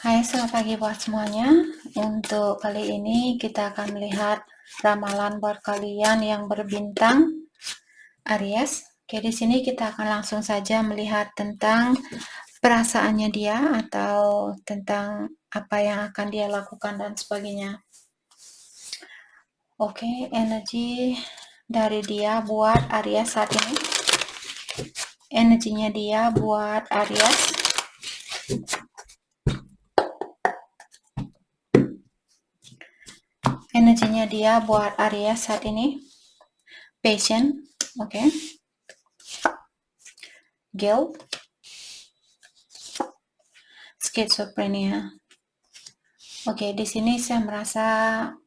Hai, selamat pagi buat semuanya. Untuk kali ini kita akan melihat ramalan buat kalian yang berbintang Aries. Oke, di sini kita akan langsung saja melihat tentang perasaannya dia atau tentang apa yang akan dia lakukan dan sebagainya. Oke, energi dari dia buat Aries saat ini. Energinya dia buat Aries. Energinya dia buat Aries saat ini. Passion, oke. Guilt, schizophrenia. Oke, di sini saya merasa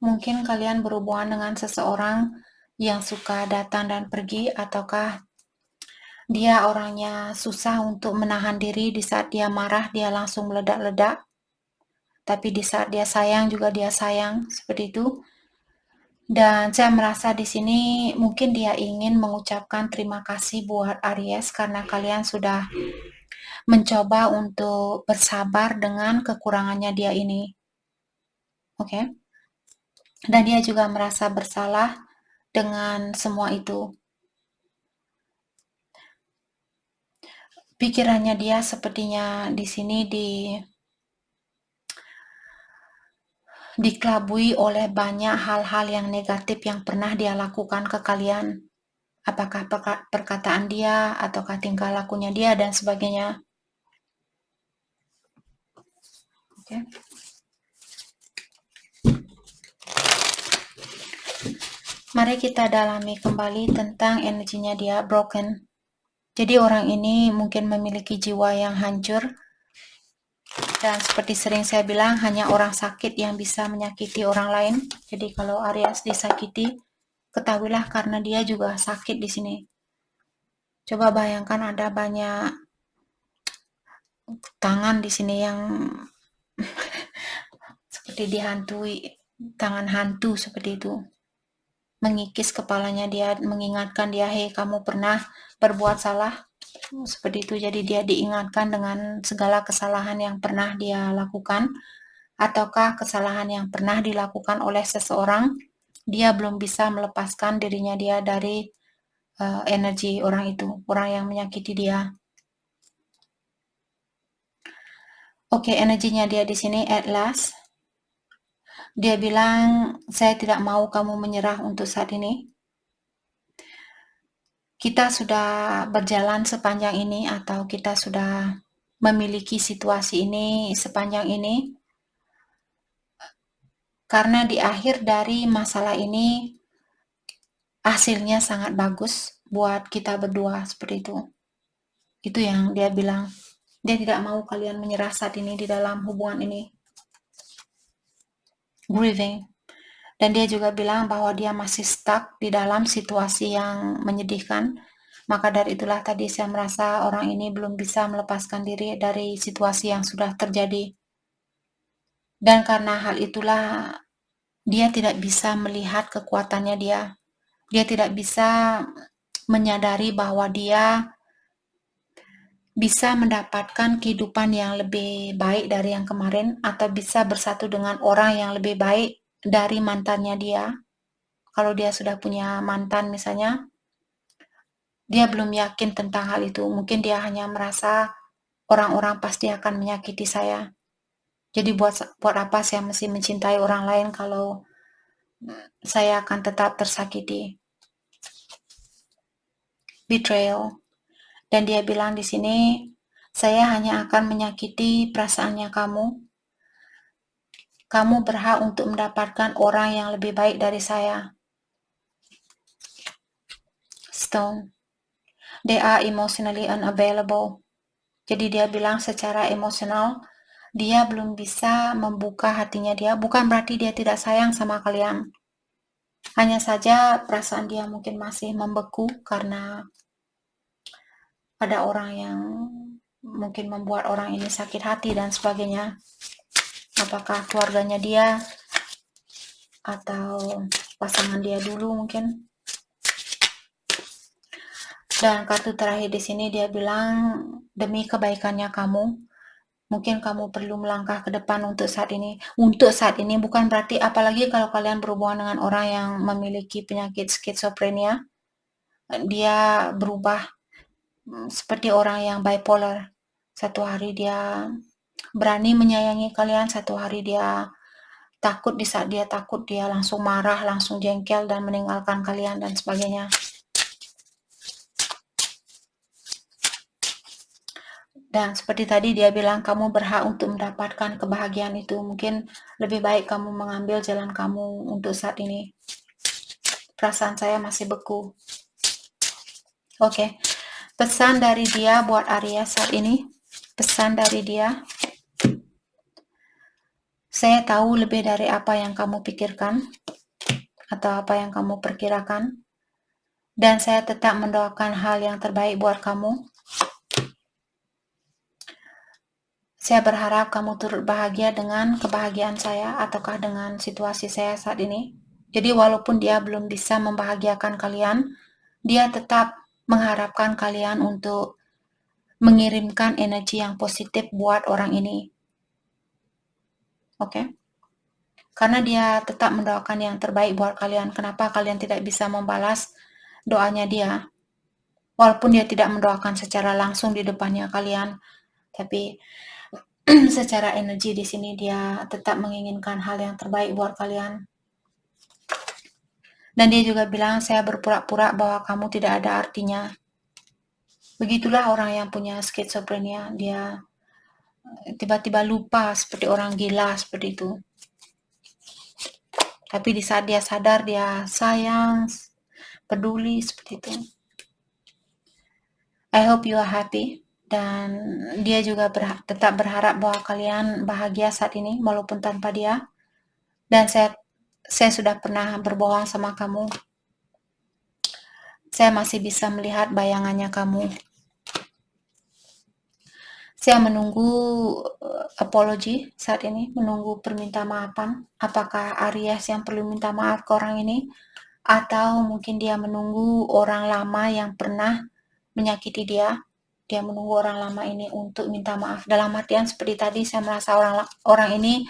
mungkin kalian berhubungan dengan seseorang yang suka datang dan pergi, ataukah dia orangnya susah untuk menahan diri. Di saat dia marah, dia langsung meledak-ledak. Tapi di saat dia sayang juga dia sayang, seperti itu. Dan saya merasa di sini mungkin dia ingin mengucapkan terima kasih buat Aries karena kalian sudah mencoba untuk bersabar dengan kekurangannya dia ini. Oke. Dan dia juga merasa bersalah dengan semua itu. Pikirannya dia sepertinya di sini dikelabui oleh banyak hal-hal yang negatif yang pernah dia lakukan ke kalian. Apakah perkataan dia, ataukah tingkah lakunya dia, dan sebagainya. Oke. Mari kita dalami kembali tentang energinya dia, broken. Jadi orang ini mungkin memiliki jiwa yang hancur. Dan seperti sering saya bilang, hanya orang sakit yang bisa menyakiti orang lain. Jadi kalau Aries disakiti, ketahuilah karena dia juga sakit di sini. Coba bayangkan ada banyak tangan di sini yang seperti dihantui, tangan hantu seperti itu. Mengikis kepalanya dia, mengingatkan dia, hei kamu pernah berbuat salah. Seperti itu, jadi dia diingatkan dengan segala kesalahan yang pernah dia lakukan, ataukah kesalahan yang pernah dilakukan oleh seseorang. Dia belum bisa melepaskan dirinya dia dari energi orang itu, orang yang menyakiti dia. Oke, energinya dia di sini at last. Dia bilang, saya tidak mau kamu menyerah untuk saat ini. Kita sudah berjalan sepanjang ini, atau kita sudah memiliki situasi ini sepanjang ini. Karena di akhir dari masalah ini, hasilnya sangat bagus buat kita berdua, seperti itu. Itu yang dia bilang. Dia tidak mau kalian menyerah saat ini di dalam hubungan ini. Grieving. Dan dia juga bilang bahwa dia masih stuck di dalam situasi yang menyedihkan. Maka dari itulah tadi saya merasa orang ini belum bisa melepaskan diri dari situasi yang sudah terjadi. Dan karena hal itulah dia tidak bisa melihat kekuatannya dia. Dia tidak bisa menyadari bahwa dia bisa mendapatkan kehidupan yang lebih baik dari yang kemarin, atau bisa bersatu dengan orang yang lebih baik dari mantannya dia. Kalau dia sudah punya mantan misalnya, dia belum yakin tentang hal itu. Mungkin dia hanya merasa orang-orang pasti akan menyakiti saya. Jadi buat apa saya mesti mencintai orang lain kalau saya akan tetap tersakiti. Betrayal. Dan dia bilang di sini, saya hanya akan menyakiti perasaannya kamu. Kamu berhak untuk mendapatkan orang yang lebih baik dari saya. Stone. They are emotionally unavailable. Jadi dia bilang secara emosional, dia belum bisa membuka hatinya dia. Bukan berarti dia tidak sayang sama kalian. Hanya saja perasaan dia mungkin masih membeku karena ada orang yang mungkin membuat orang ini sakit hati dan sebagainya. Apakah keluarganya dia atau pasangan dia dulu mungkin. Dan kartu terakhir di sini dia bilang, demi kebaikannya kamu, Mungkin kamu perlu melangkah ke depan untuk saat ini. Untuk saat ini bukan berarti, apalagi kalau kalian berhubungan dengan orang yang memiliki penyakit skizofrenia, dia berubah seperti orang yang bipolar. Satu hari dia berani menyayangi kalian, satu hari dia takut, di saat dia takut dia langsung marah, langsung jengkel dan meninggalkan kalian dan sebagainya. Dan seperti tadi dia bilang kamu berhak untuk mendapatkan kebahagiaan itu. Mungkin lebih baik kamu mengambil jalan kamu untuk saat ini. Perasaan saya masih beku. Oke. Pesan dari dia buat Aries saat ini. Pesan dari dia. Saya tahu lebih dari apa yang kamu pikirkan atau apa yang kamu perkirakan. Dan saya tetap mendoakan hal yang terbaik buat kamu. Saya berharap kamu turut bahagia dengan kebahagiaan saya ataukah dengan situasi saya saat ini. Jadi walaupun dia belum bisa membahagiakan kalian, dia tetap mengharapkan kalian untuk mengirimkan energi yang positif buat orang ini. Oke? Karena dia tetap mendoakan yang terbaik buat kalian. Kenapa kalian tidak bisa membalas doanya dia? Walaupun dia tidak mendoakan secara langsung di depannya kalian, tapi secara energi di sini dia tetap menginginkan hal yang terbaik buat kalian. Dan dia juga bilang, saya berpura-pura bahwa kamu tidak ada artinya. Begitulah orang yang punya skizofrenia, dia tiba-tiba lupa seperti orang gila seperti itu. Tapi di saat dia sadar, dia sayang, peduli seperti itu. I hope you are happy. Dan dia juga tetap berharap bahwa kalian bahagia saat ini walaupun tanpa dia. Dan saya sudah pernah berbohong sama kamu. Saya masih bisa melihat bayangannya kamu. Saya menunggu apology saat ini, menunggu perminta maafan. Apakah Aries yang perlu minta maaf ke orang ini? Atau mungkin dia menunggu orang lama yang pernah menyakiti dia. Dia menunggu orang lama ini untuk minta maaf. Dalam artian seperti tadi, saya merasa orang ini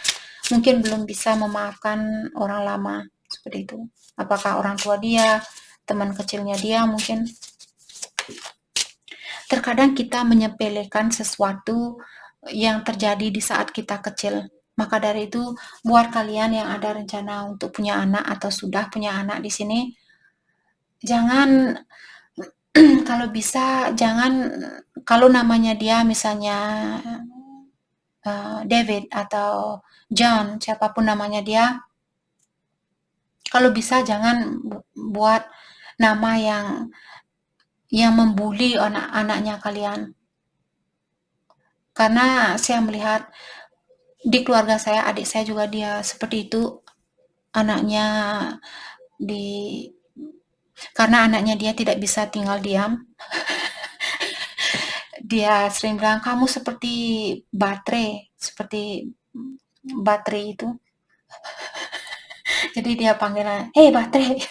mungkin belum bisa memaafkan orang lama. Seperti itu. Apakah orang tua dia, teman kecilnya dia mungkin. Terkadang kita menyepelekan sesuatu yang terjadi di saat kita kecil. Maka dari itu, buat kalian yang ada rencana untuk punya anak atau sudah punya anak di sini, jangan kalau bisa jangan, kalau namanya dia misalnya David atau John, siapapun namanya dia, kalau bisa jangan buat nama yang membuli anak-anaknya kalian. Karena saya melihat di keluarga saya, adik saya juga dia seperti itu. Anaknya karena anaknya dia tidak bisa tinggal diam. Dia sering bilang, kamu seperti baterai itu. Jadi dia panggil, hey baterai.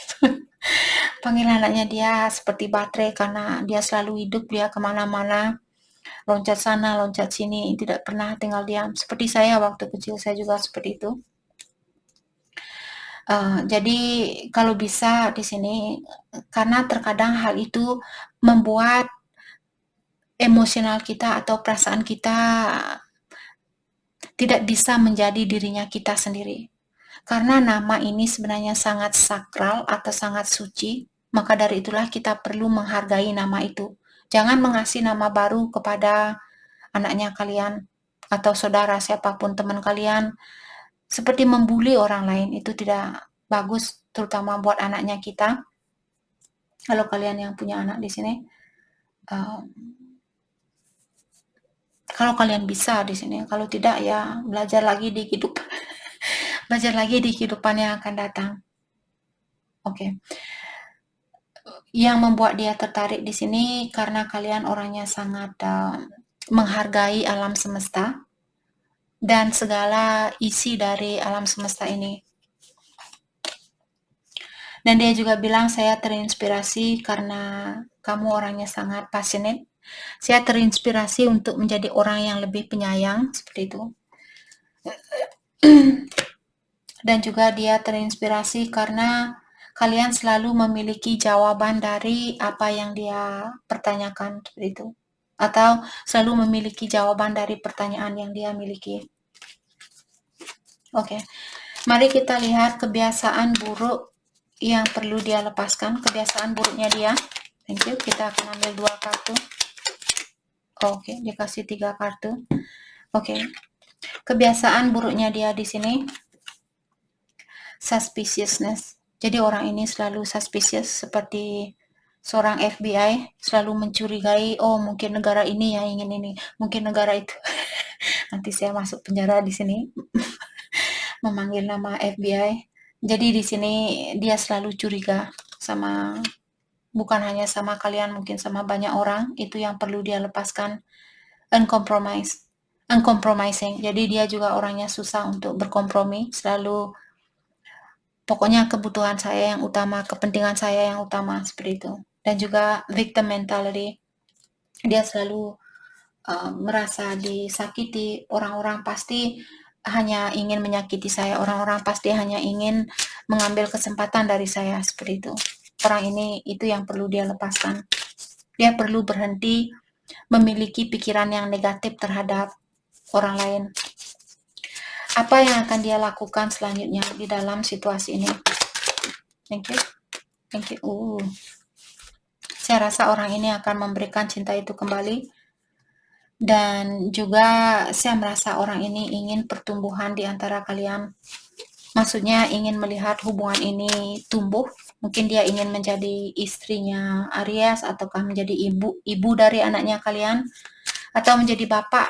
Panggil anaknya dia seperti baterai karena dia selalu hidup, dia kemana-mana. Loncat sana, loncat sini, tidak pernah tinggal diam. Seperti saya waktu kecil, saya juga seperti itu. Jadi kalau bisa di sini, karena terkadang hal itu membuat emosional kita atau perasaan kita tidak bisa menjadi dirinya kita sendiri. Karena nama ini sebenarnya sangat sakral atau sangat suci, maka dari itulah kita perlu menghargai nama itu. Jangan mengasih nama baru kepada anaknya kalian atau saudara siapapun teman kalian seperti membuli orang lain. Itu tidak bagus, terutama buat anaknya kita. Kalau kalian yang punya anak di sini, kalau kalian bisa di sini, kalau tidak ya belajar lagi di kehidupan yang akan datang. Oke. Yang membuat dia tertarik di sini karena kalian orangnya sangat menghargai alam semesta dan segala isi dari alam semesta ini. Dan dia juga bilang, saya terinspirasi karena kamu orangnya sangat passionate Saya terinspirasi untuk menjadi orang yang lebih penyayang, seperti itu. Dan juga dia terinspirasi karena kalian selalu memiliki jawaban dari apa yang dia pertanyakan, seperti itu. Atau selalu memiliki jawaban dari pertanyaan yang dia miliki. Oke, mari kita lihat kebiasaan buruk yang perlu dia lepaskan. Kebiasaan buruknya dia. Thank you. Kita akan ambil 2 kartu. Oke, dikasih 3 kartu. Oke. Kebiasaan buruknya dia di sini suspiciousness. Jadi orang ini selalu suspicious, seperti seorang FBI, selalu mencurigai, oh mungkin negara ini yang ingin ini, mungkin negara itu. Nanti saya masuk penjara di sini memanggil nama FBI. Jadi di sini dia selalu curiga sama, bukan hanya sama kalian, mungkin sama banyak orang. Itu yang perlu dia lepaskan. Uncompromising. Jadi dia juga orangnya susah untuk berkompromi, selalu pokoknya kebutuhan saya yang utama, kepentingan saya yang utama, seperti itu. Dan juga victim mentality. Dia selalu merasa disakiti. Orang-orang pasti hanya ingin menyakiti saya. Orang-orang pasti hanya ingin mengambil kesempatan dari saya, seperti itu. Orang ini, itu yang perlu dia lepaskan. Dia perlu berhenti memiliki pikiran yang negatif terhadap orang lain. Apa yang akan dia lakukan selanjutnya di dalam situasi ini? Thank you. Thank you. Saya rasa orang ini akan memberikan cinta itu kembali. Dan juga saya merasa orang ini ingin pertumbuhan di antara kalian. Maksudnya ingin melihat hubungan ini tumbuh. Mungkin dia ingin menjadi istrinya Aries, ataukah menjadi ibu dari anaknya kalian, atau menjadi bapak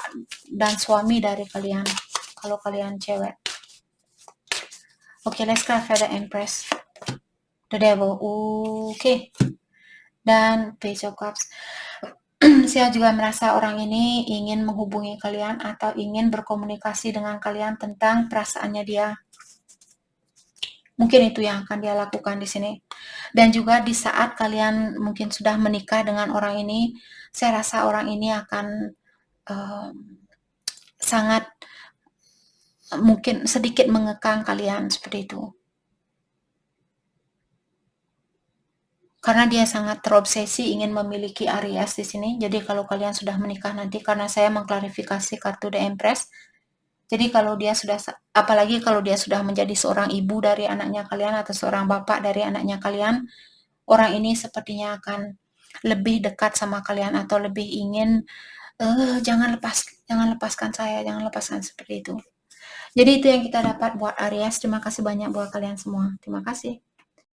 dan suami dari kalian, kalau kalian cewek. Okay, let's clarify the Empress. The Devil. Okay. Dan Page of Cups. Saya juga merasa orang ini ingin menghubungi kalian atau ingin berkomunikasi dengan kalian tentang perasaannya dia. Mungkin itu yang akan dia lakukan di sini. Dan juga di saat kalian mungkin sudah menikah dengan orang ini, saya rasa orang ini akan sangat mungkin sedikit mengekang kalian, seperti itu. Karena dia sangat terobsesi ingin memiliki Aries di sini. Jadi kalau kalian sudah menikah nanti, karena saya mengklarifikasi kartu The Empress, jadi kalau dia sudah, apalagi kalau dia sudah menjadi seorang ibu dari anaknya kalian atau seorang bapak dari anaknya kalian, orang ini sepertinya akan lebih dekat sama kalian atau lebih ingin, jangan lepaskan saya, jangan lepaskan, seperti itu. Jadi itu yang kita dapat buat Aries. Terima kasih banyak buat kalian semua. Terima kasih.